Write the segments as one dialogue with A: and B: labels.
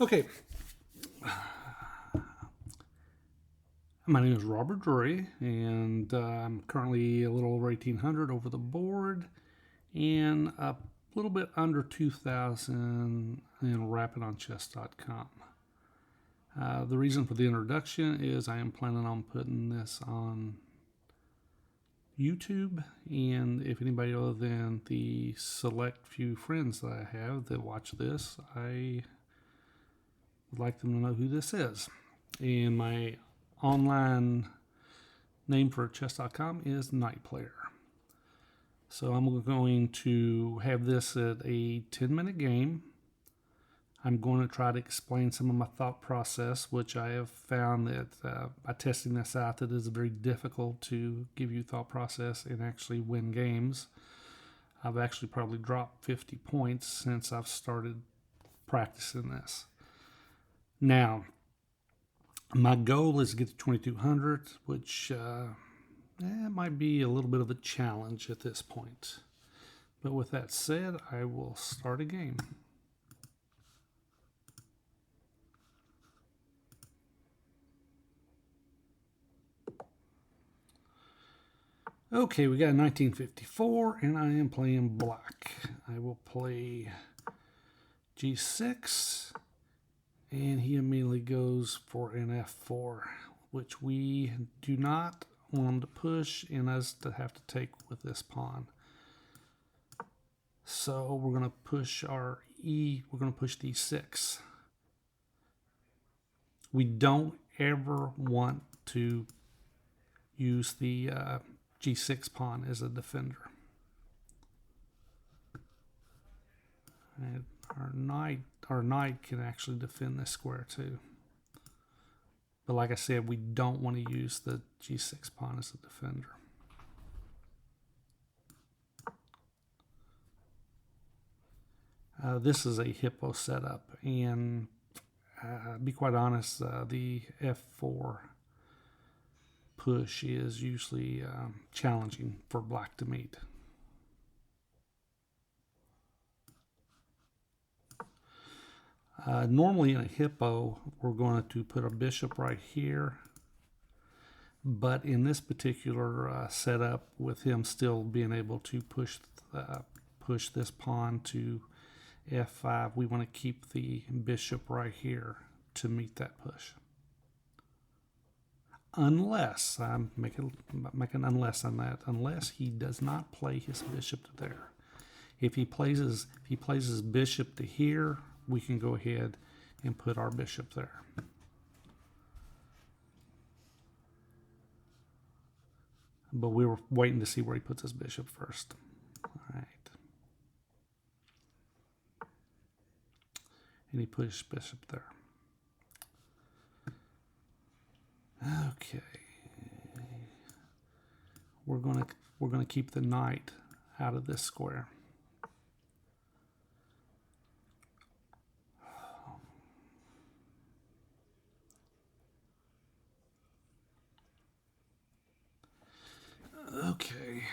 A: Okay, my name is Robert Drury, and I'm currently a little over 1800 over the board and a little bit under 2000 in rapidonchess.com. The reason for the introduction is I am planning on putting this on YouTube, and if anybody other than the select few friends that I have that watch this, I would like them to know who this is. And my online name for chess.com is Night Player. So I'm going to have this at a 10-minute game. I'm going to try to explain some of my thought process, which I have found that by testing this out, that it is very difficult to give you thought process and actually win games. I've actually probably dropped 50 points since I've started practicing this. Now, my goal is to get to 2200, which might be a little bit of a challenge at this point. But with that said, I will start a game. Okay, we got 1954, and I am playing black. I will play g6, and he immediately goes for an f4, which we do not want him to push and us to have to take with this pawn. So we're going to push our we're going to push d6. We don't ever want to use the g6 pawn as a defender. And our knight can actually defend this square too. But like I said, we don't want to use the g6 pawn as a defender. This is a Hippo setup, and be quite honest, the f4 push is usually challenging for black to meet. Normally in a Hippo, we're going to put a bishop right here, but in this particular setup, with him still being able to push this pawn to f5, we want to keep the bishop right here to meet that push. Unless, I'm making unless on that, unless he does not play his bishop to there. If he plays his bishop to here, we can go ahead and put our bishop there. But we were waiting to see where he puts his bishop first. All right. And he put his bishop there. Okay. We're gonna keep the knight out of this square. Okay.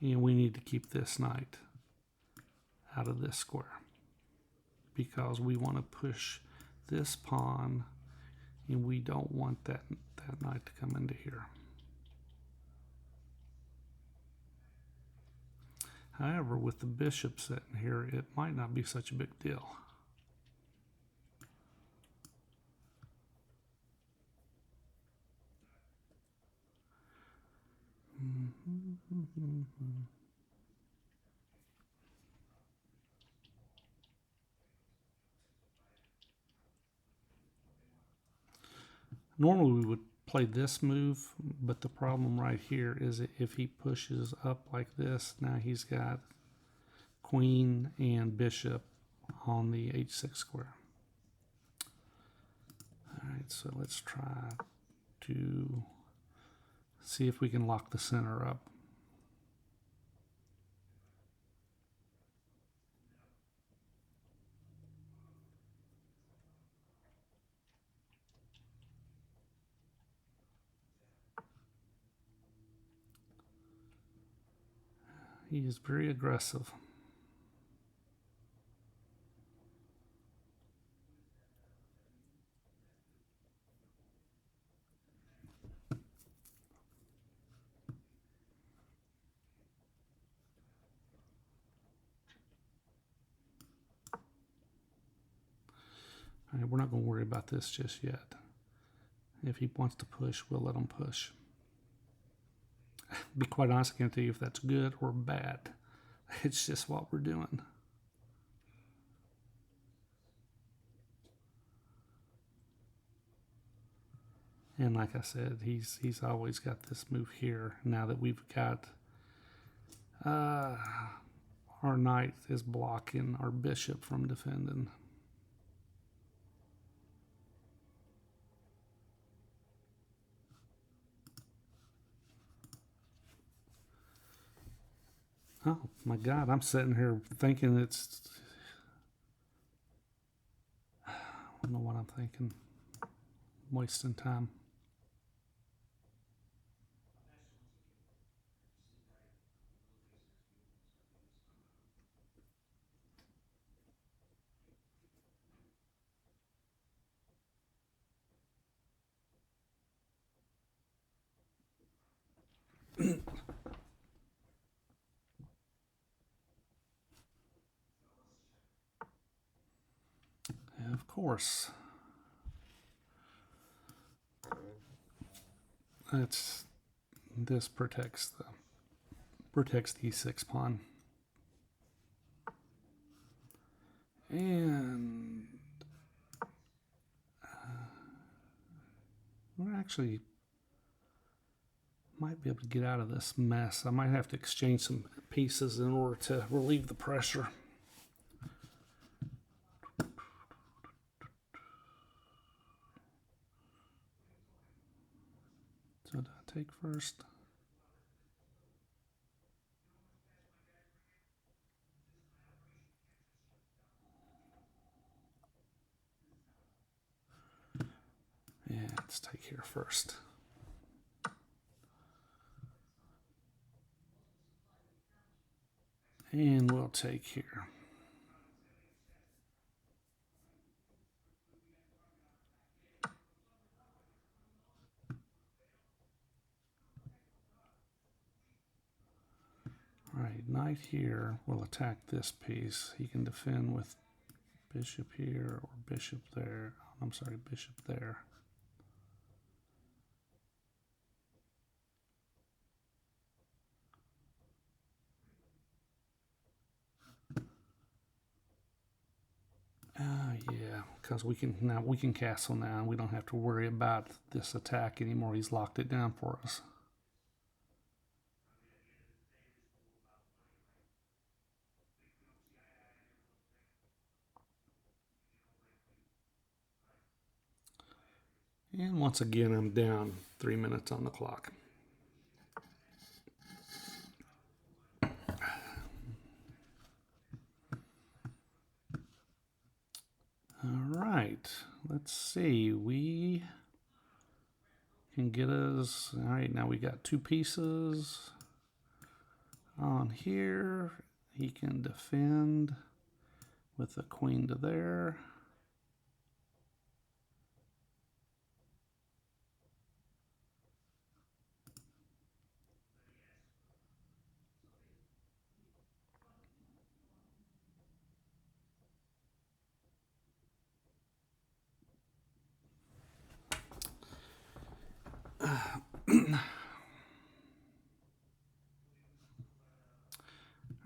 A: And we need to keep this knight out of this square because we want to push this pawn, and we don't want that knight to come into here. However, with the bishop sitting here, it might not be such a big deal. Normally we would play this move, but the problem right here is if he pushes up like this, now he's got queen and bishop on the h6 square. All right, so let's try to see if we can lock the center up. He is very aggressive. All right, we're not going to worry about this just yet. If he wants to push, we'll let him push. Be quite honest, I can't tell you if that's good or bad. It's just what we're doing. And like I said, he's always got this move here. Now that we've got our knight is blocking our bishop from defending. Oh my God, I'm sitting here thinking it's... I don't know what I'm thinking. I'm wasting time. Of course. This protects the e6 pawn. And we're actually might be able to get out of this mess. I might have to exchange some pieces in order to relieve the pressure. So do I take first? Yeah, let's take here first. And we'll take here. All right, knight here will attack this piece. He can defend with bishop here or bishop there. I'm sorry, bishop there. Yeah, because we can castle now. We don't have to worry about this attack anymore. He's locked it down for us. And once again, I'm down 3 minutes on the clock. All right, let's see. We can get us. All right, now we got 2 pieces on here. He can defend with the queen to there.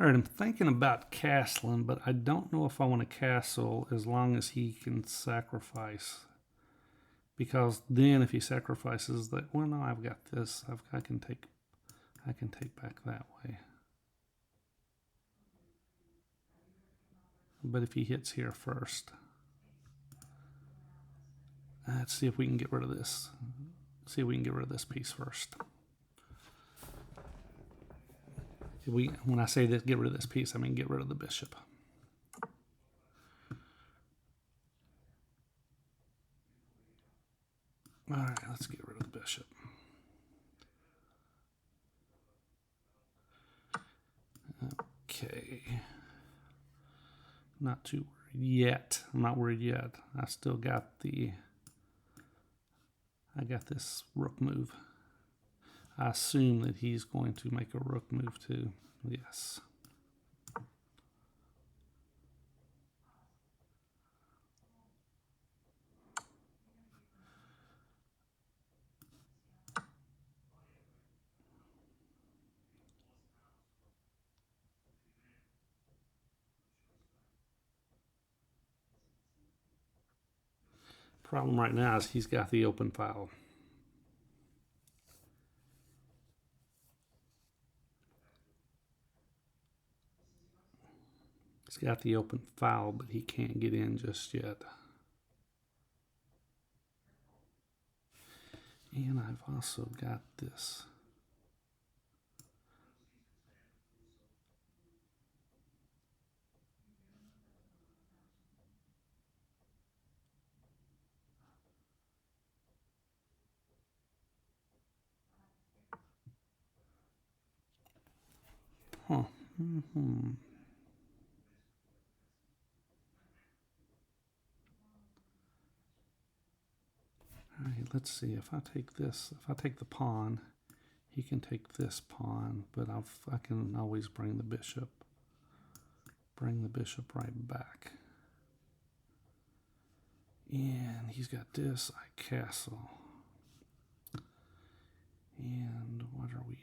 A: All right, I'm thinking about castling, but I don't know if I want to castle as long as he can sacrifice. Because then if he sacrifices that, well, no, I've got this. I can take back that way. But if he hits here first, let's see if we can get rid of this. See if we can get rid of this piece first. When I say this, get rid of this piece, I mean get rid of the bishop. All right, let's get rid of the bishop. Okay. Not too worried yet. I'm not worried yet. I still got I got this rook move. I assume that he's going to make a rook move too. Yes. Problem right now is he's got the open file. He's got the open file, but he can't get in just yet. And I've also got this. Huh. Mm-hmm. All right, let's see. If I take this, if I take the pawn, he can take this pawn, but I can always bring the bishop. Bring the bishop right back. And he's got this, I castle. And what are we?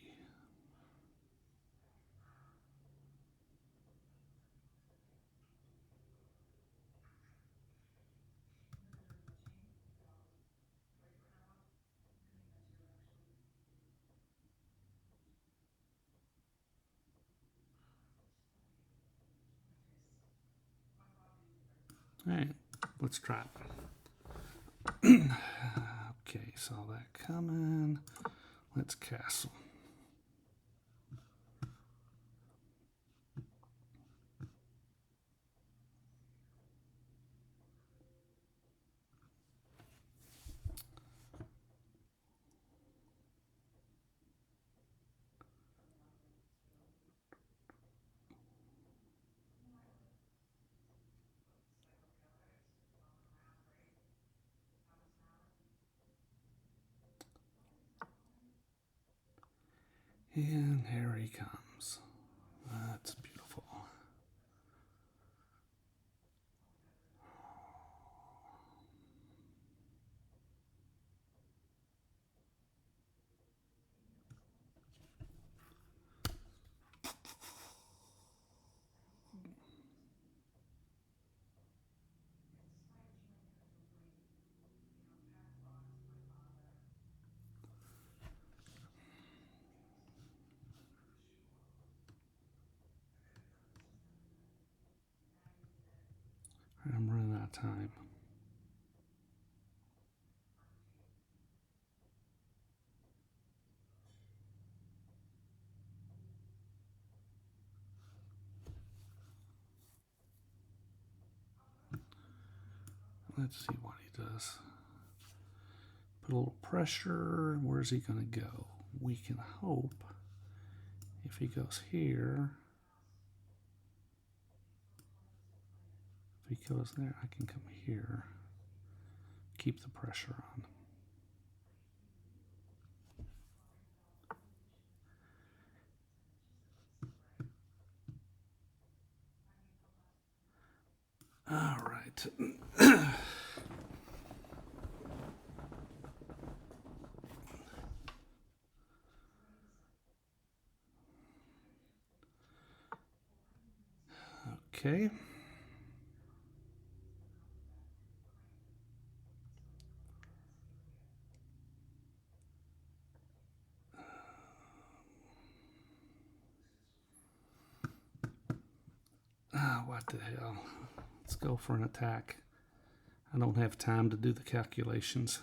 A: All right, let's try it. Okay, saw that coming. Let's castle. And here he comes. That's beautiful. I'm running out of time. Let's see what he does. Put a little pressure. Where's he going to go? We can hope if he goes here. If he goes there, I can come here. Keep the pressure on. All right. Okay. What the hell? Let's go for an attack. I don't have time to do the calculations.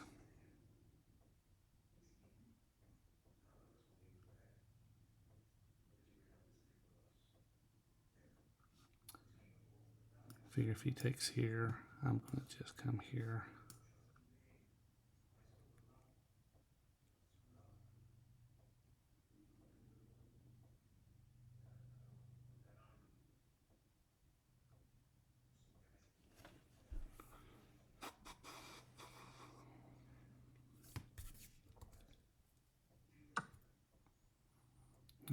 A: Figure if he takes here, I'm going to just come here.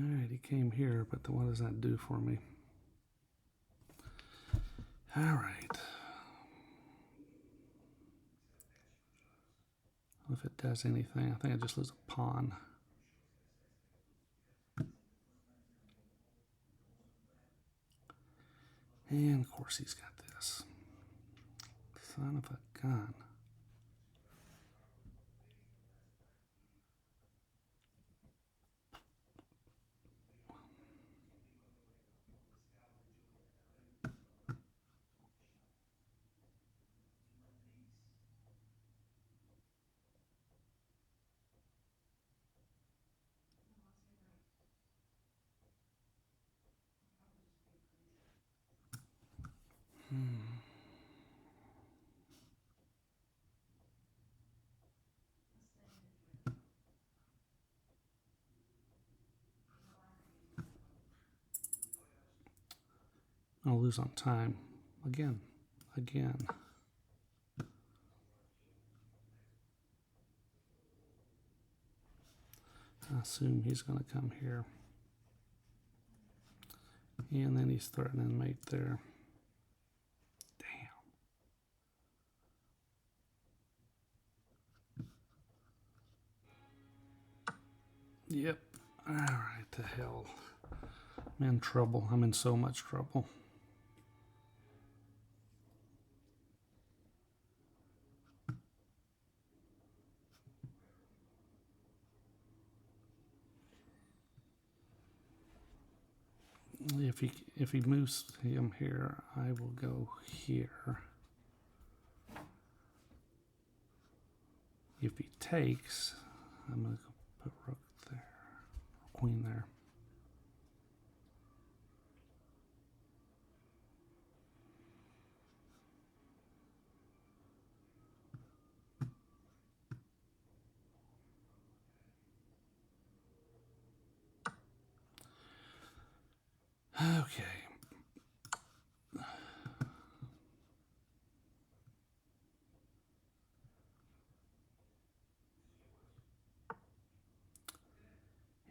A: Alright, he came here, but what does that do for me? Alright. If it does anything, I think I just lose a pawn. And of course he's got this. Son of a gun. I'll lose on time. Again. I assume he's going to come here. And then he's threatening mate there. Damn. Yep. Alright, to hell. I'm in trouble. I'm in so much trouble. If he moves him here, I will go here. If he takes, I'm going to put rook there, queen there. Okay.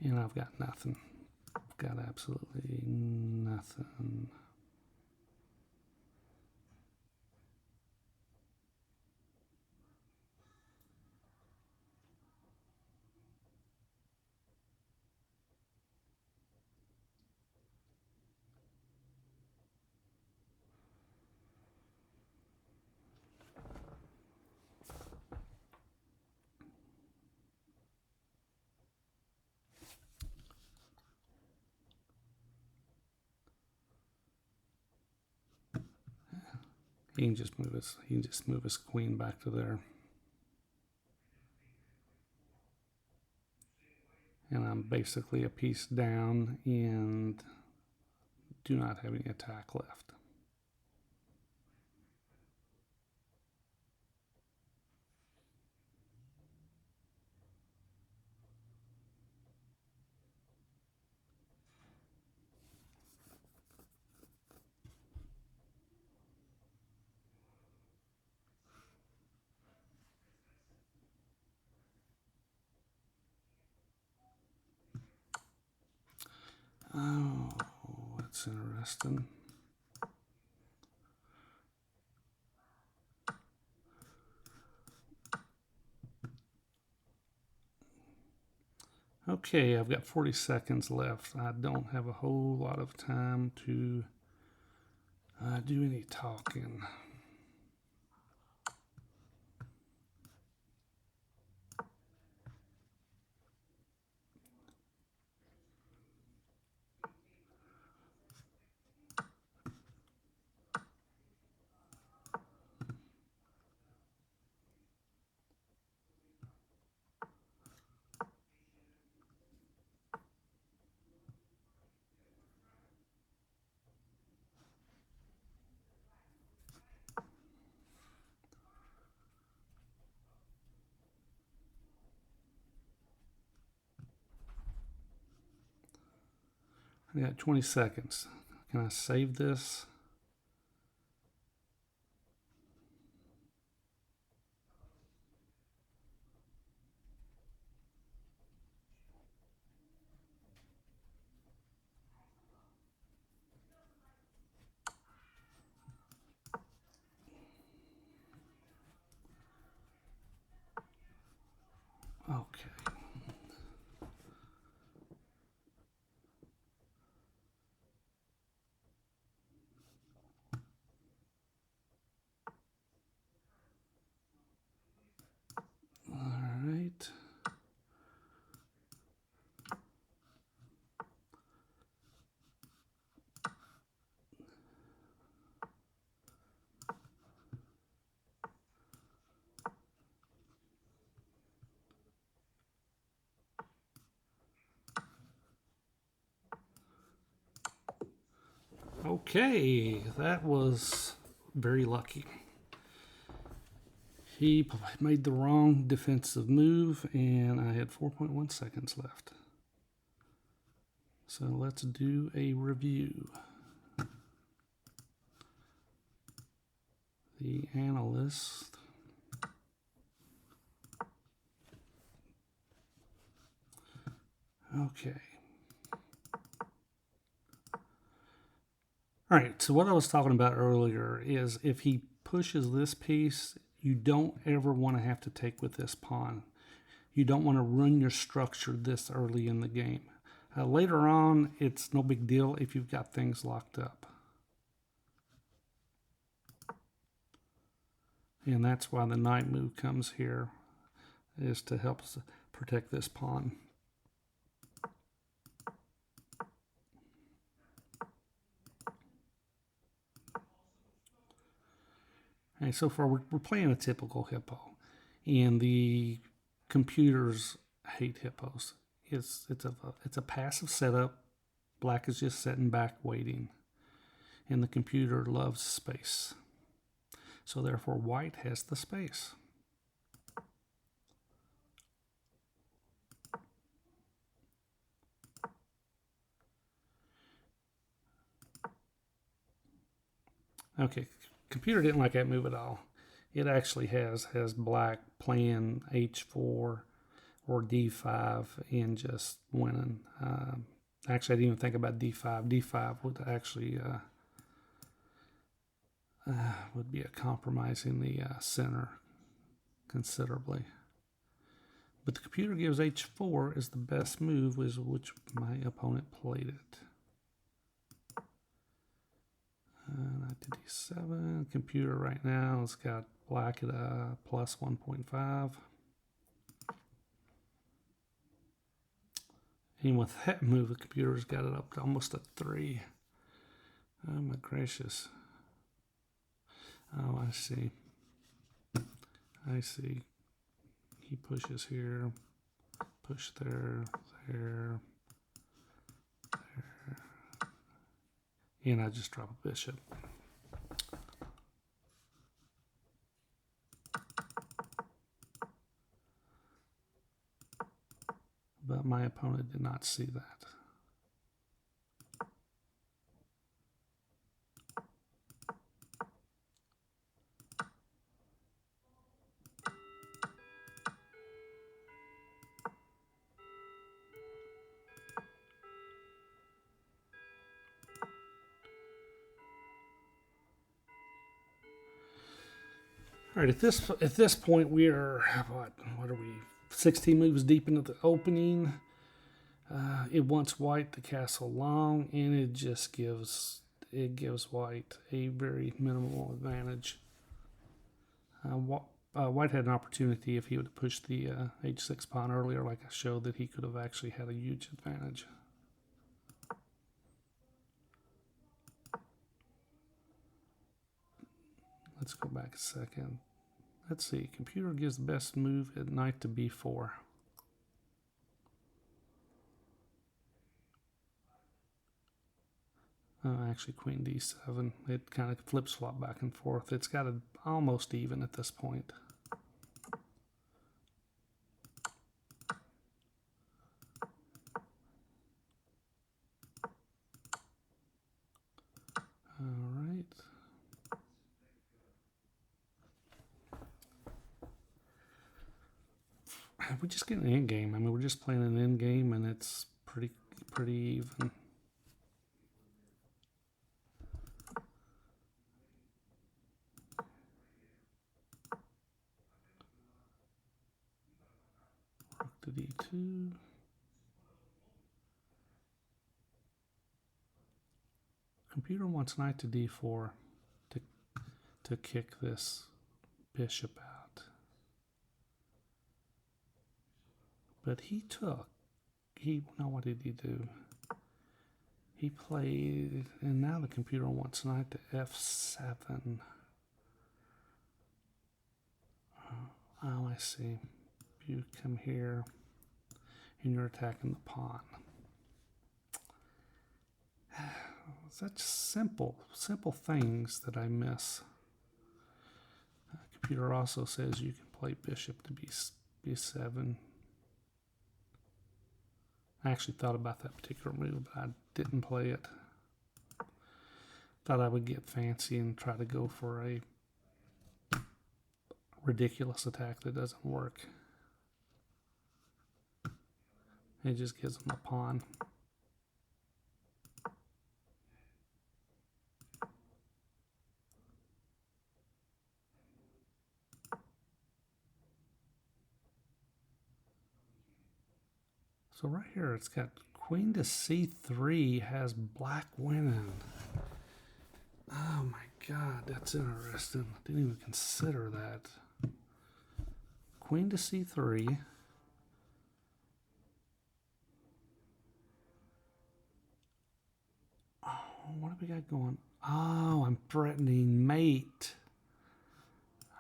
A: And I've got nothing. Got absolutely nothing. He can just move his queen back to there. And I'm basically a piece down and do not have any attack left. Oh, that's interesting. Okay, I've got 40 seconds left. I don't have a whole lot of time to do any talking. I got 20 seconds. Can I save this? Okay. All right. Okay, that was very lucky. He made the wrong defensive move, and I had 4.1 seconds left. So let's do a review. The analyst. Okay. All right, so what I was talking about earlier is if he pushes this piece, you don't ever want to have to take with this pawn. You don't want to run your structure this early in the game. Later on, it's no big deal if you've got things locked up. And that's why the knight move comes here, is to help us protect this pawn. Okay, so far we're playing a typical hippo, and the computers hate hippos. It's a passive setup. Black is just sitting back waiting, and the computer loves space. So therefore, white has the space. Okay, computer didn't like that move at all. It actually has black playing h4 or d5 and just winning. Actually, I didn't even think about d5. d5 would actually would be a compromising the center considerably. But the computer gives h4 is the best move, which my opponent played it. Knight to d7. Computer right now has got black at a plus 1.5. And with that move, the computer's got it up to almost a 3. Oh my gracious. Oh, I see. I see. He pushes here, push there, there, there. And I just drop a bishop. But my opponent did not see that. All right, at this point we are what are we 16 moves deep into the opening. It wants white to castle long, and it just gives white a very minimal advantage. White had an opportunity if he would have pushed the h6 pawn earlier, like I showed, that he could have actually had a huge advantage. Let's go back a second. Let's see. Computer gives the best move at knight to b4. Actually, queen d7. It kind of flips flop back and forth. It's got it almost even at this point. All right. We just get an end game. I mean, we're just playing an end game, and it's pretty even. c2. Computer wants knight to d4 to kick this bishop out. But now what did he do? He played, and now the computer wants knight to f7. Oh, I see. You come here, and you're attacking the pawn. Such simple things that I miss. Computer also says you can play bishop to b7. I actually thought about that particular move, but I didn't play it. Thought I would get fancy and try to go for a ridiculous attack that doesn't work. It just gives them a pawn. So right here, it's got queen to c3 has black winning. Oh my God, that's interesting. Didn't even consider that. Queen to c3. Oh, what do we got going? Oh, I'm threatening mate.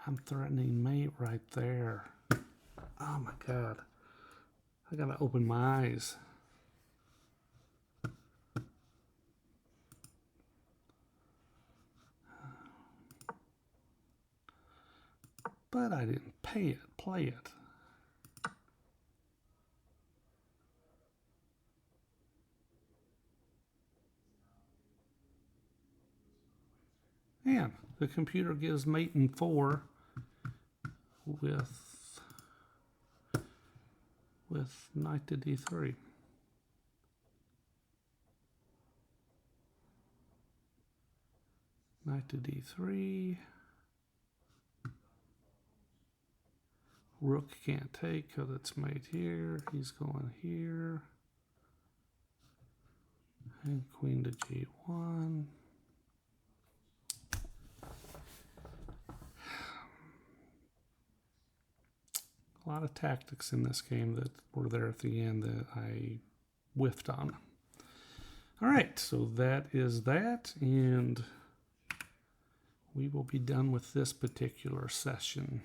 A: I'm threatening mate right there. Oh my God. I gotta open my eyes. But I didn't play it. And the computer gives mate in 4 with knight to d3. Knight to d3. Rook can't take because it's mate here. He's going here. And queen to g1. A lot of tactics in this game that were there at the end that I whiffed on. All right, so that is that, and we will be done with this particular session.